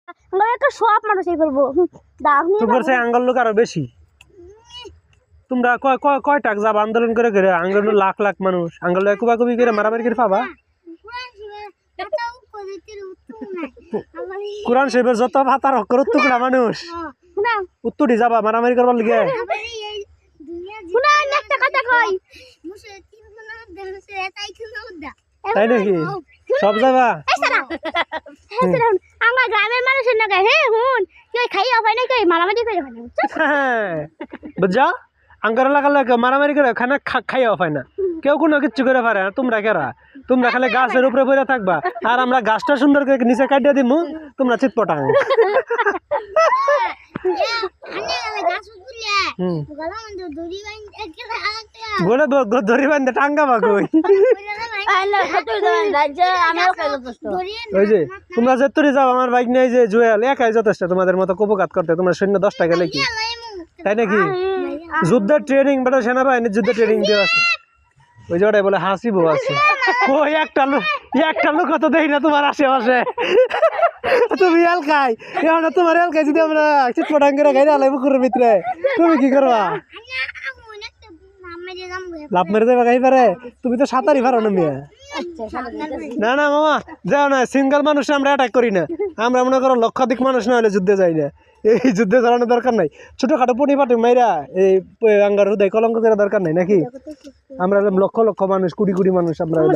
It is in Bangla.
আমরা একটা সব মানুষই করবো তোমার সেই আঙ্গল লোক আরো বেশি তোমরা কয় টাক যাব আন্দোলন করে করে আঙ্গল লাখ লাখ মানুষ আঙ্গল কুবাকুবি করে মারামারি করে পাবা কোরআন শরীফের যত ভাতার হক করত টুকরা মানুষ উত্তরি যাবা মারামারি করবার লিগে একটা কথা কই তাই নাকি সব যাবা আমার গ্রামের মানুষের নাকি হ্যাঁ হুন কেউ খাইয়া হয় না কেউ মারামারি করে হয় না বুঝা আঙ্গার লাগালে মারামারি করে খানা খাইয়া হয় না কেউ কোনো কিচ্ছু করে পারে না তোমরা কেরা তোমরা খালি গাছের উপরে পড়ে থাকবা আর আমরা গাছটা সুন্দর করে নিচে কাটিয়ে দিমু তোমরা চিৎপটাং বলে দড়ি বান্ধে টাঙ্গা বাকুই ওই যে তোমরা যেতুরি যাও আমার বাইক নিয়ে যে জুয়েল একাই যথেষ্ট তোমাদের মতো কপকাত করতে তোমরা সৈন্য 10 টাকা গেলে কি তাই নাকি যুদ্ধের ট্রেনিং বেটা সেনাবাহিনীর যুদ্ধের ট্রেনিং দেওয়া আছে ওই যে ওটাই বলে হাসিবো আছে ওই একটা লোক তো দেখি না তোমার আশেপাশে তুমি এলকাই এখন তোমার এলকাই যদি আমরা চিৎপটাং করে গাইরে আলাই পুকুরের ভিতরে তুমি কি করবা লাভ মেরে দেবা গাই পারে তুমি তো সাঁতারই পারো না মিয়া না না মামা যাও না সিঙ্গেল মানুষ আমরা অ্যাটাক করি না আমরা মনে করো লক্ষাধিক মানুষ না হলে যুদ্ধে যাই না এই যুদ্ধে চালানোর দরকার নাই ছোটখাটো পনি পাটি মাইরা এই আঙ্গার হৃদয় কলঙ্ক করার দরকার নাই নাকি আমরা লক্ষ লক্ষ মানুষ কোটি কোটি মানুষ আমরা